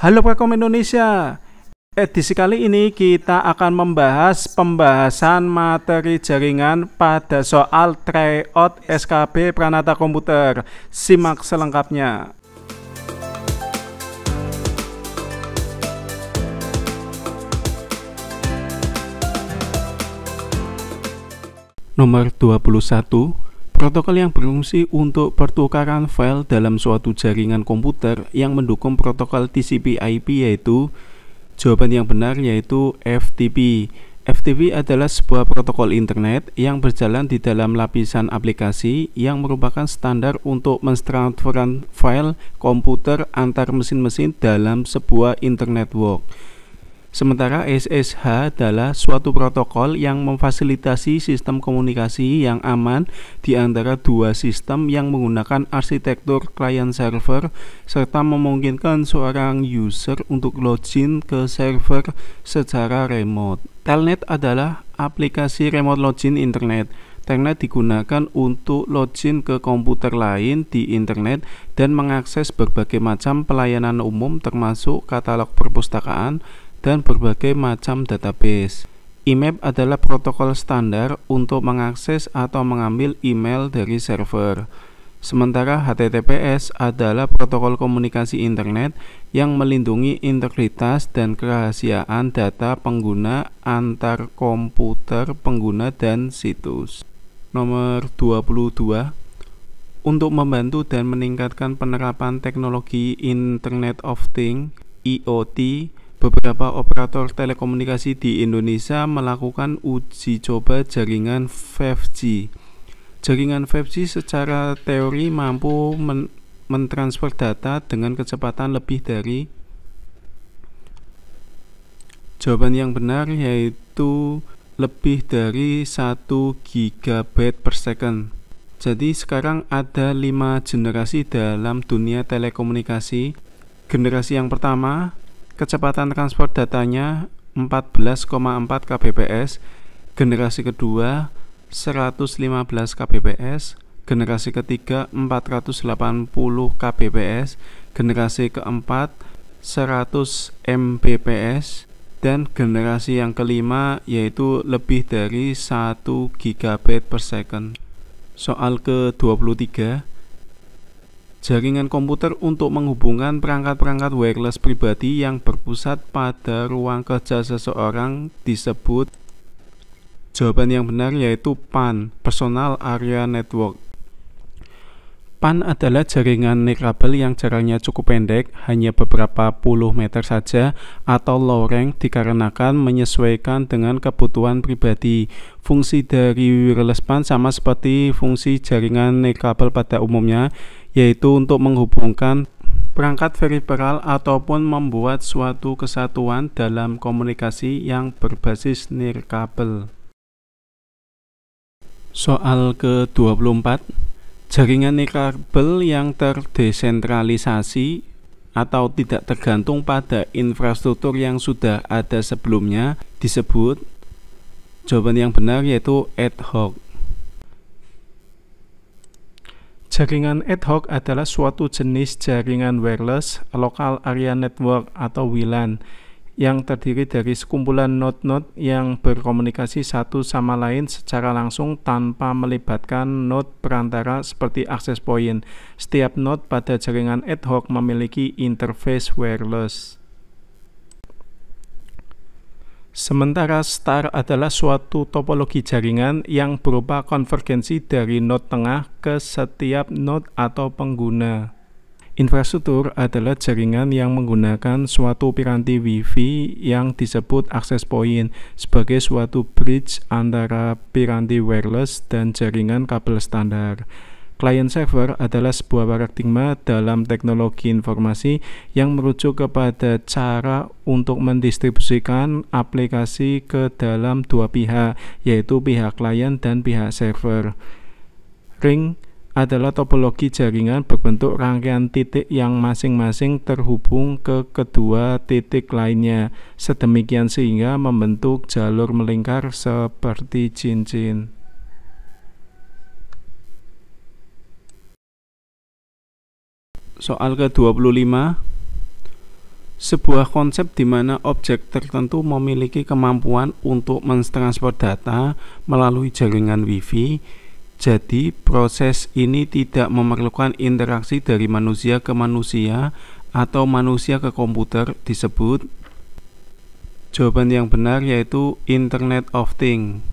Halo Prakom Indonesia. Edisi kali ini kita akan membahas pembahasan materi jaringan pada soal tryout SKB Pranata Komputer. Simak selengkapnya. Nomor 21. Protokol yang berfungsi untuk pertukaran file dalam suatu jaringan komputer yang mendukung protokol TCP/IP yaitu jawaban yang benar yaitu FTP. FTP adalah sebuah protokol internet yang berjalan di dalam lapisan aplikasi yang merupakan standar untuk mentransferan file komputer antar mesin-mesin dalam sebuah internet network. Sementara SSH adalah suatu protokol yang memfasilitasi sistem komunikasi yang aman di antara dua sistem yang menggunakan arsitektur client server serta memungkinkan seorang user untuk login ke server secara remote. Telnet adalah aplikasi remote login internet. Telnet digunakan untuk login ke komputer lain di internet dan mengakses berbagai macam pelayanan umum termasuk katalog perpustakaan dan berbagai macam database. IMAP adalah protokol standar untuk mengakses atau mengambil email dari server. Sementara HTTPS adalah protokol komunikasi internet yang melindungi integritas dan kerahasiaan data pengguna antar komputer pengguna dan situs. Nomor 22. Untuk membantu dan meningkatkan penerapan teknologi Internet of Things (IoT), beberapa operator telekomunikasi di Indonesia melakukan uji coba jaringan 5G. Jaringan 5G secara teori mampu mentransfer data dengan kecepatan lebih dari. Jawaban yang benar yaitu lebih dari 1 GB per second. Jadi sekarang ada 5 generasi dalam dunia telekomunikasi. Generasi yang pertama, kecepatan transfer datanya 14,4 kbps, generasi kedua 115 kbps, generasi ketiga 480 kbps, generasi keempat 100 mbps, dan generasi yang kelima yaitu lebih dari 1 gigabit per second. Soal ke-23. Jaringan komputer untuk menghubungkan perangkat-perangkat wireless pribadi yang berpusat pada ruang kerja seseorang disebut. Jawaban yang benar yaitu PAN, Personal Area Network. PAN adalah jaringan nirkabel yang jaraknya cukup pendek, hanya beberapa puluh meter saja, atau low range dikarenakan menyesuaikan dengan kebutuhan pribadi. Fungsi dari wireless PAN sama seperti fungsi jaringan nirkabel pada umumnya, yaitu untuk menghubungkan perangkat periferal ataupun membuat suatu kesatuan dalam komunikasi yang berbasis nirkabel. Soal ke-24. Jaringan nirkabel yang terdesentralisasi atau tidak tergantung pada infrastruktur yang sudah ada sebelumnya disebut. Jawaban yang benar yaitu ad hoc. Jaringan ad hoc adalah suatu jenis jaringan wireless local area network atau WLAN yang terdiri dari sekumpulan node-node yang berkomunikasi satu sama lain secara langsung tanpa melibatkan node perantara seperti access point. Setiap node pada jaringan ad hoc memiliki interface wireless. Sementara star adalah suatu topologi jaringan yang berupa konvergensi dari node tengah ke setiap node atau pengguna. Infrastruktur adalah jaringan yang menggunakan suatu piranti Wi-Fi yang disebut access point sebagai suatu bridge antara piranti wireless dan jaringan kabel standar. Client server adalah sebuah paradigma dalam teknologi informasi yang merujuk kepada cara untuk mendistribusikan aplikasi ke dalam dua pihak, yaitu pihak klien dan pihak server. Ring adalah topologi jaringan berbentuk rangkaian titik yang masing-masing terhubung ke kedua titik lainnya, sedemikian sehingga membentuk jalur melingkar seperti cincin. Soal ke-25. Sebuah konsep di mana objek tertentu memiliki kemampuan untuk mentransfer data melalui jaringan Wi-Fi. Jadi, proses ini tidak memerlukan interaksi dari manusia ke manusia atau manusia ke komputer. Disebut jawaban yang benar yaitu Internet of Things.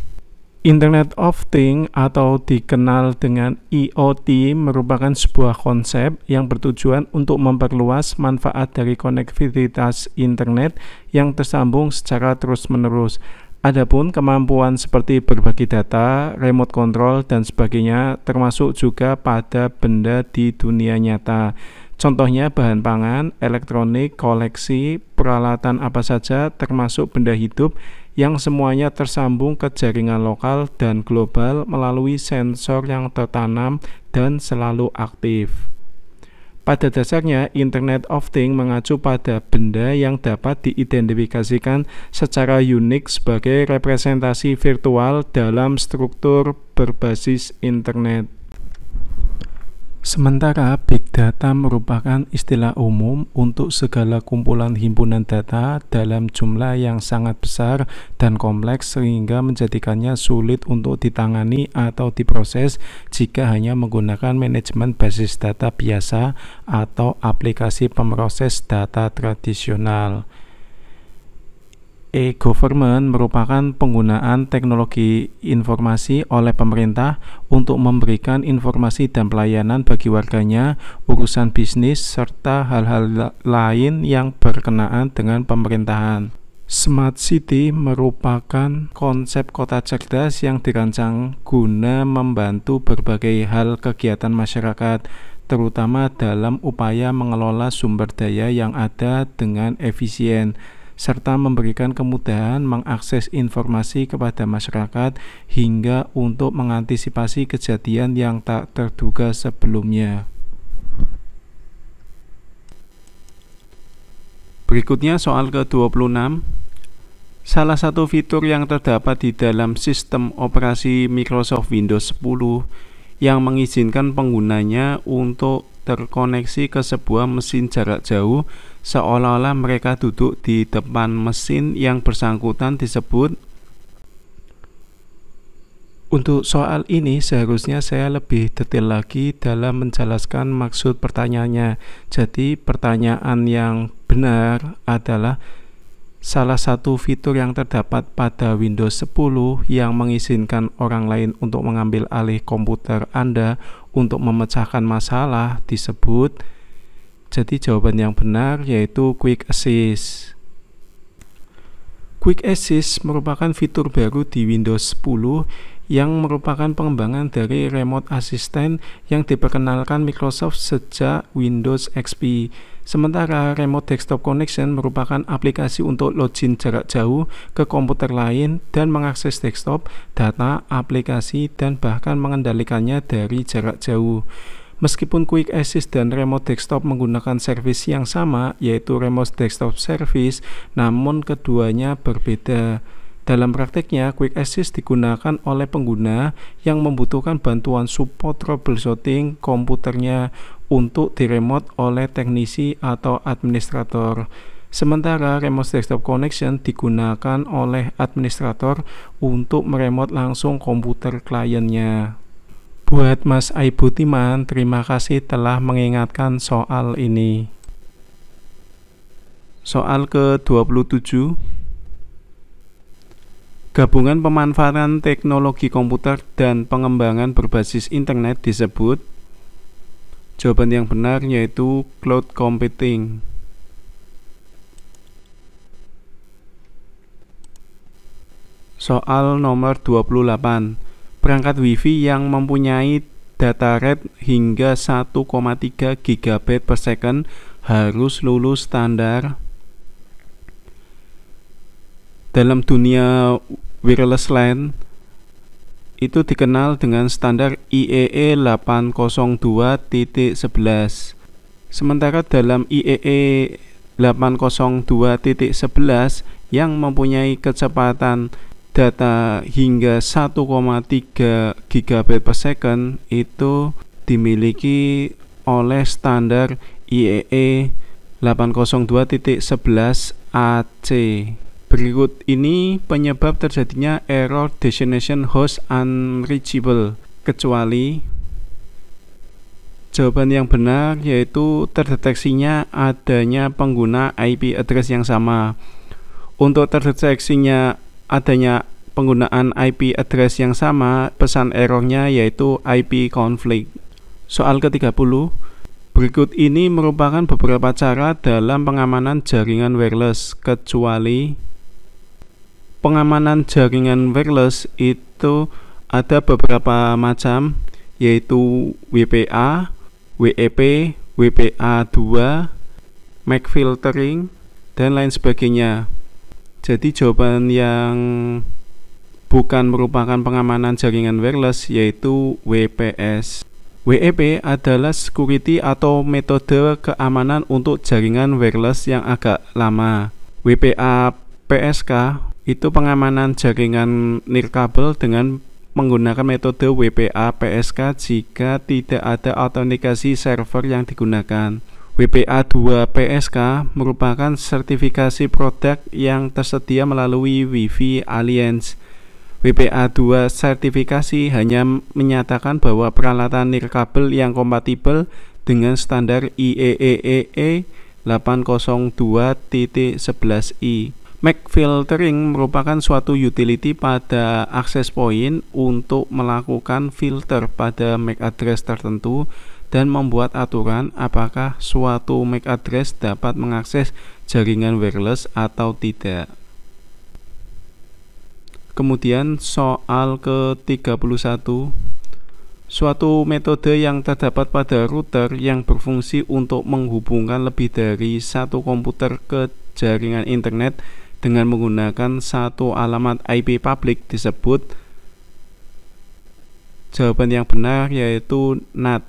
Internet of Things atau dikenal dengan IoT merupakan sebuah konsep yang bertujuan untuk memperluas manfaat dari konektivitas internet yang tersambung secara terus-menerus. Adapun kemampuan seperti berbagi data, remote control, dan sebagainya termasuk juga pada benda di dunia nyata. Contohnya bahan pangan, elektronik, koleksi, peralatan apa saja termasuk benda hidup yang semuanya tersambung ke jaringan lokal dan global melalui sensor yang tertanam dan selalu aktif. Pada dasarnya, Internet of Things mengacu pada benda yang dapat diidentifikasikan secara unik sebagai representasi virtual dalam struktur berbasis internet. Sementara Big Data merupakan istilah umum untuk segala kumpulan himpunan data dalam jumlah yang sangat besar dan kompleks sehingga menjadikannya sulit untuk ditangani atau diproses jika hanya menggunakan manajemen basis data biasa atau aplikasi pemroses data tradisional. E-government merupakan penggunaan teknologi informasi oleh pemerintah untuk memberikan informasi dan pelayanan bagi warganya, urusan bisnis, serta hal-hal lain yang berkenaan dengan pemerintahan. Smart City merupakan konsep kota cerdas yang dirancang guna membantu berbagai hal kegiatan masyarakat, terutama dalam upaya mengelola sumber daya yang ada dengan efisien, serta memberikan kemudahan mengakses informasi kepada masyarakat hingga untuk mengantisipasi kejadian yang tak terduga sebelumnya. Berikutnya soal ke-26. Salah satu fitur yang terdapat di dalam sistem operasi Microsoft Windows 10 yang mengizinkan penggunanya untuk terkoneksi ke sebuah mesin jarak jauh seolah-olah mereka duduk di depan mesin yang bersangkutan disebut. Untuk soal ini seharusnya saya lebih detail lagi dalam menjelaskan maksud pertanyaannya. Jadi pertanyaan yang benar adalah salah satu fitur yang terdapat pada Windows 10 yang mengizinkan orang lain untuk mengambil alih komputer Anda untuk memecahkan masalah disebut. Jadi jawaban yang benar yaitu Quick Assist. Quick Assist merupakan fitur baru di Windows 10 yang merupakan pengembangan dari Remote Assistant yang diperkenalkan Microsoft sejak Windows XP. Sementara Remote Desktop Connection merupakan aplikasi untuk login jarak jauh ke komputer lain dan mengakses desktop, data, aplikasi, dan bahkan mengendalikannya dari jarak jauh. Meskipun Quick Assist dan Remote Desktop menggunakan servis yang sama, yaitu Remote Desktop Service, namun keduanya berbeda. Dalam prakteknya, Quick Assist digunakan oleh pengguna yang membutuhkan bantuan support troubleshooting komputernya untuk diremote oleh teknisi atau administrator. Sementara Remote Desktop Connection digunakan oleh administrator untuk meremote langsung komputer kliennya. Buat Mas Aibutiman, terima kasih telah mengingatkan soal ini. Soal ke-27. Gabungan pemanfaatan teknologi komputer dan pengembangan berbasis internet disebut. Jawaban yang benar yaitu cloud computing. Soal nomor 28. Perangkat Wi-Fi yang mempunyai data rate hingga 1,3 GB per second harus lulus standar. Dalam dunia wireless LAN itu dikenal dengan standar IEEE 802.11. Sementara dalam IEEE 802.11 yang mempunyai kecepatan data hingga 1,3 GB per second itu dimiliki oleh standar IEEE 802.11ac. Berikut ini penyebab terjadinya error destination host unreachable, kecuali jawaban yang benar yaitu terdeteksinya adanya pengguna IP address yang sama. Untuk terdeteksinya adanya penggunaan IP address yang sama, pesan errornya yaitu IP conflict. Soal ke-30. Berikut ini merupakan beberapa cara dalam pengamanan jaringan wireless, kecuali pengamanan jaringan wireless itu ada beberapa macam, yaitu WPA, WEP, WPA2, MAC filtering, dan lain sebagainya. Jadi jawaban yang bukan merupakan pengamanan jaringan wireless yaitu WPS. WEP adalah security atau metode keamanan untuk jaringan wireless yang agak lama. WPA PSK itu pengamanan jaringan nirkabel dengan menggunakan metode WPA PSK jika tidak ada autentikasi server yang digunakan. WPA2 PSK merupakan sertifikasi produk yang tersedia melalui Wi-Fi Alliance. WPA2 sertifikasi hanya menyatakan bahwa peralatan nirkabel yang kompatibel dengan standar IEEE 802.11i. MAC filtering merupakan suatu utility pada access point untuk melakukan filter pada MAC address tertentu dan membuat aturan apakah suatu MAC address dapat mengakses jaringan wireless atau tidak. Kemudian soal ke-31. Suatu metode yang terdapat pada router yang berfungsi untuk menghubungkan lebih dari satu komputer ke jaringan internet dengan menggunakan satu alamat IP public disebut. Jawaban yang benar yaitu NAT.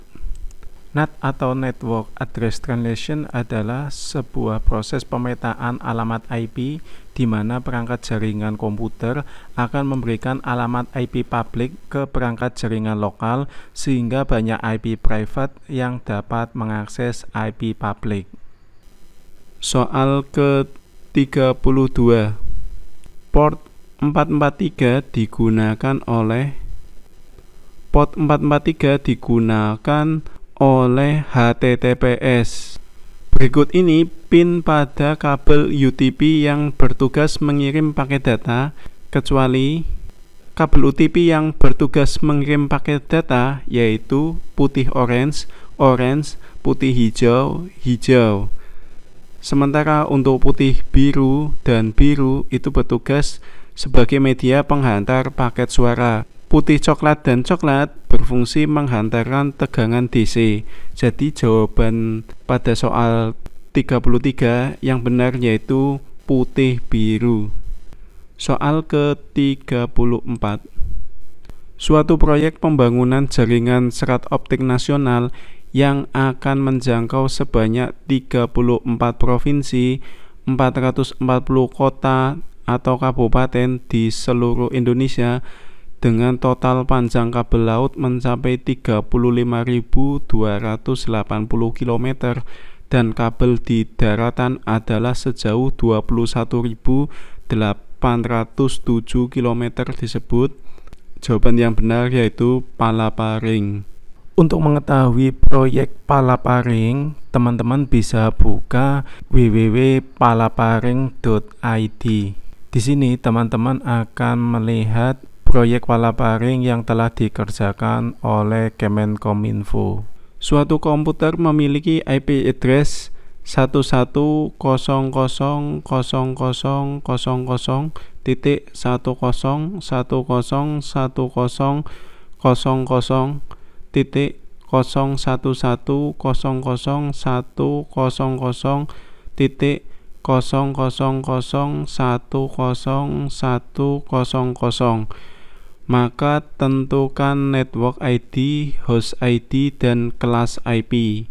NAT atau Network Address Translation adalah sebuah proses pemetaan alamat IP di mana perangkat jaringan komputer akan memberikan alamat IP public ke perangkat jaringan lokal sehingga banyak IP private yang dapat mengakses IP public. Soal ke-32. Port 443 digunakan oleh HTTPS. Berikut ini pin pada kabel UTP yang bertugas mengirim paket data, kecuali kabel UTP yang bertugas mengirim paket data yaitu putih orange, orange, putih hijau, hijau. Sementara untuk putih biru dan biru itu bertugas sebagai media penghantar paket suara. Putih coklat dan coklat berfungsi menghantarkan tegangan DC. Jadi jawaban pada soal 33 yang benar yaitu putih biru. Soal ke-34. Suatu proyek pembangunan jaringan serat optik nasional yang akan menjangkau sebanyak 34 provinsi, 440 kota atau kabupaten di seluruh Indonesia dengan total panjang kabel laut mencapai 35.280 km dan kabel di daratan adalah sejauh 21.807 km disebut. Jawaban yang benar yaitu Palaparing. Untuk mengetahui proyek Palaparing, teman-teman bisa buka www.palaparing.id. Di sini teman-teman akan melihat proyek Palaparing yang telah dikerjakan oleh Kemenkominfo. Suatu komputer memiliki IP address 11.110.100.100.100.100.100.100. Maka tentukan network ID, host ID, dan kelas IP.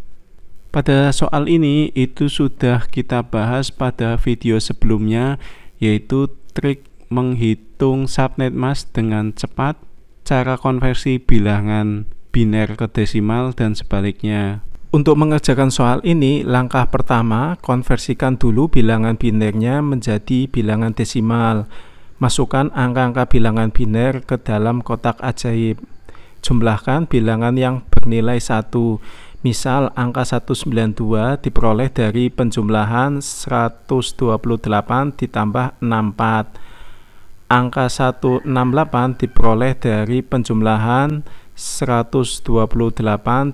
Pada soal ini itu sudah kita bahas pada video sebelumnya, yaitu trik menghitung subnet mask dengan cepat, cara konversi bilangan biner ke desimal, dan sebaliknya. Untuk mengerjakan soal ini, langkah pertama, konversikan dulu bilangan binernya menjadi bilangan desimal. Masukkan angka-angka bilangan biner ke dalam kotak ajaib. Jumlahkan bilangan yang bernilai 1. Misal, angka 192 diperoleh dari penjumlahan 128 ditambah 64. Angka 168 diperoleh dari penjumlahan 128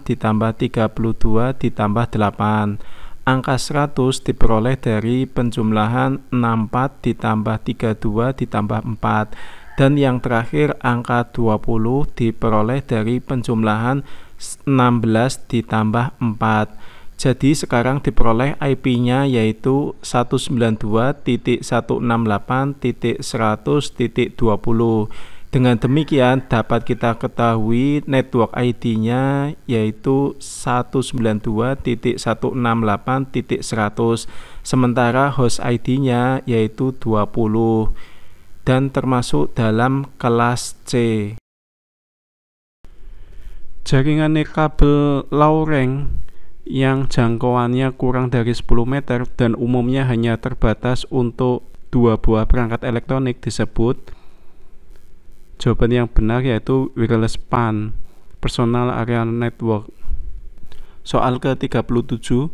ditambah 32 ditambah 8. Angka 100 diperoleh dari penjumlahan 64 ditambah 32 ditambah 4. Dan yang terakhir, angka 20 diperoleh dari penjumlahan 16 ditambah 4. Jadi sekarang diperoleh IP-nya yaitu 192.168.100.20. Dengan demikian dapat kita ketahui network ID-nya yaitu 192.168.100, sementara host ID-nya yaitu 20 dan termasuk dalam kelas C. Jaringan nirkabel low rank yang jangkauannya kurang dari 10 meter dan umumnya hanya terbatas untuk 2 buah perangkat elektronik disebut. Jawaban yang benar yaitu wireless PAN, Personal Area Network. Soal ke-37,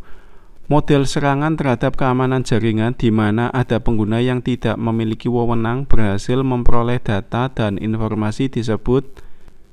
model serangan terhadap keamanan jaringan di mana ada pengguna yang tidak memiliki wewenang berhasil memperoleh data dan informasi disebut.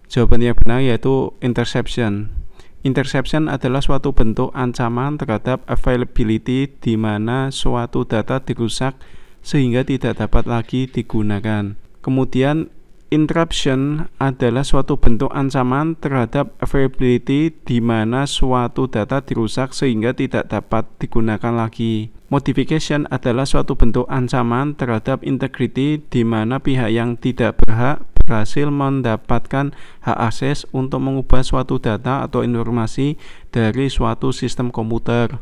Jawaban yang benar yaitu interception. Interception adalah suatu bentuk ancaman terhadap availability di mana suatu data dirusak sehingga tidak dapat lagi digunakan. Kemudian interruption adalah suatu bentuk ancaman terhadap availability di mana suatu data dirusak sehingga tidak dapat digunakan lagi. Modification adalah suatu bentuk ancaman terhadap integrity di mana pihak yang tidak berhak berhasil mendapatkan hak akses untuk mengubah suatu data atau informasi dari suatu sistem komputer.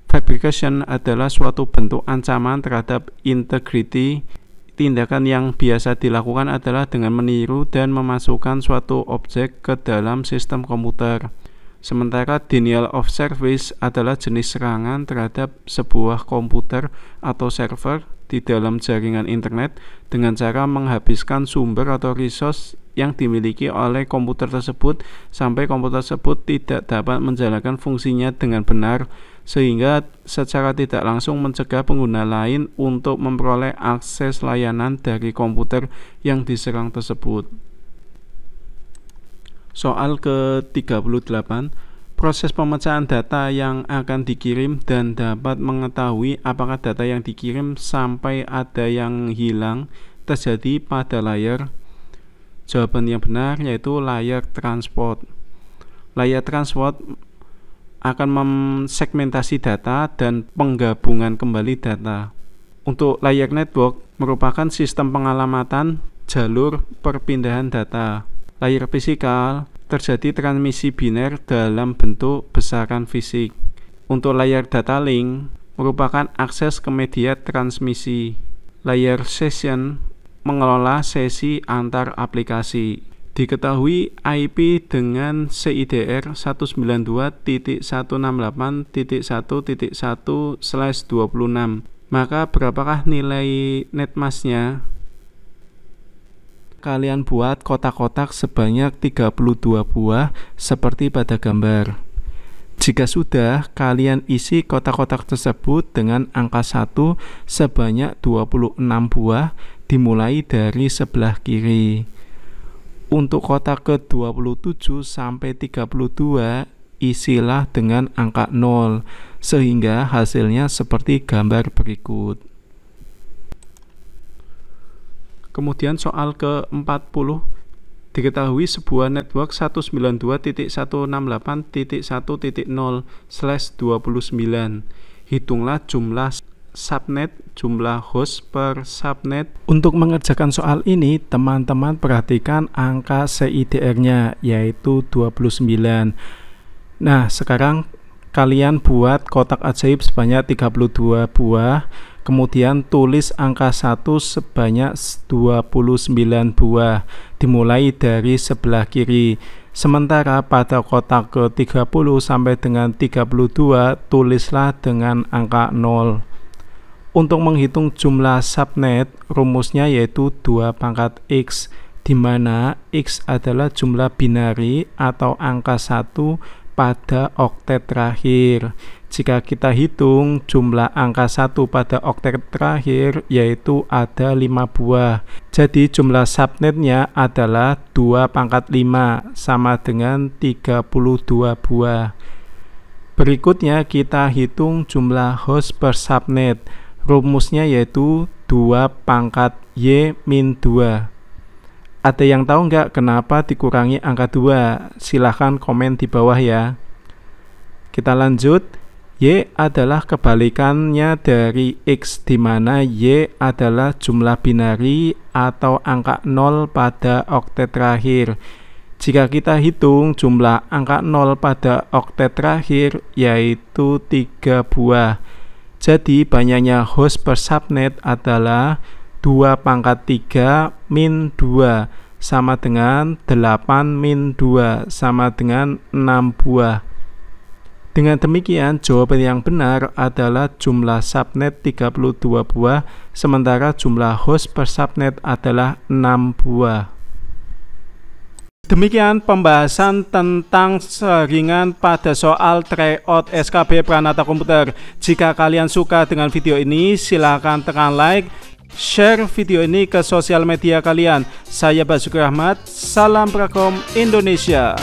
Fabrication adalah suatu bentuk ancaman terhadap integrity. Tindakan yang biasa dilakukan adalah dengan meniru dan memasukkan suatu objek ke dalam sistem komputer. Sementara denial of service adalah jenis serangan terhadap sebuah komputer atau server di dalam jaringan internet dengan cara menghabiskan sumber atau resource yang dimiliki oleh komputer tersebut sampai komputer tersebut tidak dapat menjalankan fungsinya dengan benar, sehingga secara tidak langsung mencegah pengguna lain untuk memperoleh akses layanan dari komputer yang diserang tersebut. Soal ke-38, proses pemecahan data yang akan dikirim dan dapat mengetahui apakah data yang dikirim sampai ada yang hilang terjadi pada layar. Jawaban yang benar yaitu layar transport. Layar transport akan mensegmentasi data dan penggabungan kembali data. Untuk layar network merupakan sistem pengalamatan jalur perpindahan data. Layar fisikal terjadi transmisi biner dalam bentuk besaran fisik. Untuk layar data link merupakan akses ke media transmisi. Layar session mengelola sesi antar aplikasi. Diketahui IP dengan CIDR 192.168.1.1/26. Maka berapakah nilai netmasknya? Kalian buat kotak-kotak sebanyak 32 buah seperti pada gambar. Jika sudah, kalian isi kotak-kotak tersebut dengan angka 1 sebanyak 26 buah dimulai dari sebelah kiri. Untuk kotak ke-27 sampai 32 isilah dengan angka 0 sehingga hasilnya seperti gambar berikut. Kemudian soal ke-40, diketahui sebuah network 192.168.1.0/29. Hitunglah jumlah subnet, jumlah host per subnet. Untuk mengerjakan soal ini, teman-teman perhatikan angka CIDR-nya yaitu 29. Nah, sekarang kalian buat kotak ajaib sebanyak 32 buah. Kemudian tulis angka 1 sebanyak 29 buah dimulai dari sebelah kiri. Sementara pada kotak ke-30 sampai dengan 32 tulislah dengan angka 0. Untuk menghitung jumlah subnet, rumusnya yaitu 2 pangkat X, di mana X adalah jumlah binari atau angka 1 pada oktet terakhir. Jika kita hitung jumlah angka 1 pada oktet terakhir, yaitu ada 5 buah. Jadi jumlah subnetnya adalah 2 pangkat 5 sama dengan 32 buah. Berikutnya kita hitung jumlah host per subnet. Rumusnya yaitu 2 pangkat Y min 2. Ada yang tahu nggak kenapa dikurangi angka 2? Silahkan komen di bawah ya. Kita lanjut. Y adalah kebalikannya dari X, di mana Y adalah jumlah binari atau angka 0 pada oktet terakhir. Jika kita hitung jumlah angka 0 pada oktet terakhir, yaitu 3 buah. Jadi banyaknya host per subnet adalah 2 pangkat 3 min 2 sama dengan 8 min 2 sama dengan 6 buah. Dengan demikian, jawaban yang benar adalah jumlah subnet 32 buah, sementara jumlah host per subnet adalah 6 buah. Demikian pembahasan tentang seringan pada soal tryout SKB Pranata Komputer. Jika kalian suka dengan video ini, silakan tekan like, share video ini ke sosial media kalian. Saya Basuki Rahmat, salam Prakom Indonesia.